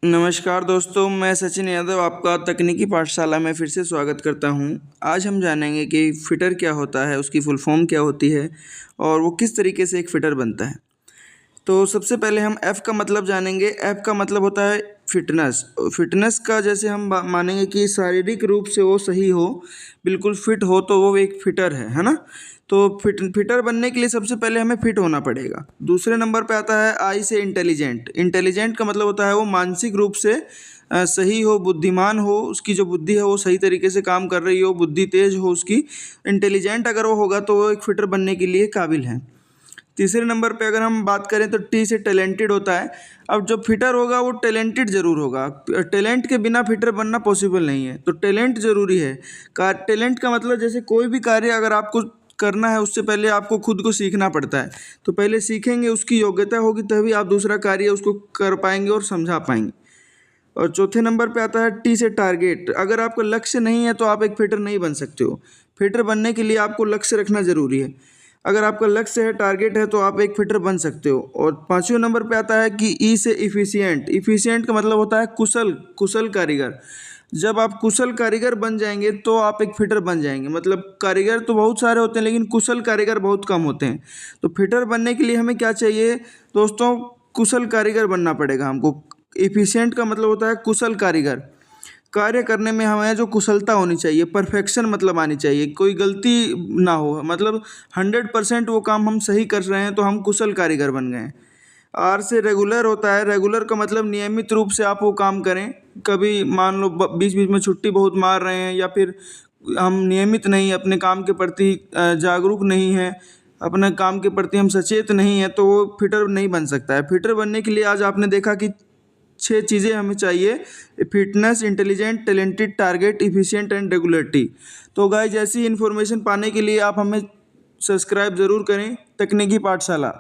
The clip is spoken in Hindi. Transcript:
नमस्कार दोस्तों, मैं सचिन यादव आपका तकनीकी पाठशाला में फिर से स्वागत करता हूं। आज हम जानेंगे कि फ़िटर क्या होता है, उसकी फुल फॉर्म क्या होती है और वो किस तरीके से एक फ़िटर बनता है। तो सबसे पहले हम एफ़ का मतलब जानेंगे। एफ़ का मतलब होता है फ़िटनेस। फ़िटनेस का जैसे हम मानेंगे कि शारीरिक रूप से वो सही हो, बिल्कुल फ़िट हो, तो वो एक फ़िटर है ना। तो फ़िटर बनने के लिए सबसे पहले हमें फ़िट होना पड़ेगा। दूसरे नंबर पे आता है आई से इंटेलिजेंट। इंटेलिजेंट का मतलब होता है वो मानसिक रूप से सही हो, बुद्धिमान हो, उसकी जो बुद्धि है वो सही तरीके से काम कर रही हो, बुद्धि तेज हो उसकी। इंटेलिजेंट अगर वो होगा तो वो एक फ़िटर बनने के लिए काबिल है। तीसरे नंबर पे अगर हम बात करें तो टी से टैलेंटेड होता है। अब जो फिटर होगा वो टैलेंटेड ज़रूर होगा। टैलेंट के बिना फिटर बनना पॉसिबल नहीं है, तो टैलेंट ज़रूरी है। टैलेंट का मतलब जैसे कोई भी कार्य अगर आपको करना है उससे पहले आपको खुद को सीखना पड़ता है। तो पहले सीखेंगे, उसकी योग्यता होगी तभी आप दूसरा कार्य उसको कर पाएंगे और समझा पाएंगे। और चौथे नंबर पे आता है टी से टारगेट। अगर आपका लक्ष्य नहीं है तो आप एक फिटर नहीं बन सकते हो। फिटर बनने के लिए आपको लक्ष्य रखना ज़रूरी है। अगर आपका लक्ष्य है, टारगेट है, तो आप एक फिटर बन सकते हो। और पाँचवें नंबर पे आता है कि ई से इफ़िशिएंट। इफ़िशिएंट का मतलब होता है कुशल, कुशल कारीगर। जब आप कुशल कारीगर बन जाएंगे तो आप एक फिटर बन जाएंगे। मतलब कारीगर तो बहुत सारे होते हैं लेकिन कुशल कारीगर बहुत कम होते हैं। तो फिटर बनने के लिए हमें क्या चाहिए दोस्तों? कुशल कारीगर बनना पड़ेगा हमको। इफ़िशिएंट का मतलब होता है कुशल कारीगर। कार्य करने में हमें जो कुशलता होनी चाहिए, परफेक्शन मतलब आनी चाहिए, कोई गलती ना हो, मतलब 100% वो काम हम सही कर रहे हैं तो हम कुशल कारीगर बन गए हैं। आर से रेगुलर होता है। रेगुलर का मतलब नियमित रूप से आप वो काम करें। कभी मान लो बीच बीच में छुट्टी बहुत मार रहे हैं, या फिर हम नियमित नहीं, अपने काम के प्रति जागरूक नहीं हैं, अपने काम के प्रति हम सचेत नहीं हैं, तो वो फिटर नहीं बन सकता है। फिटर बनने के लिए आज आपने देखा कि 6 चीज़ें हमें चाहिए: fitness, intelligent, talented, target, efficient and regularity. तो गाइस, ऐसी इन्फॉर्मेशन पाने के लिए आप हमें सब्सक्राइब ज़रूर करें, तकनीकी पाठशाला।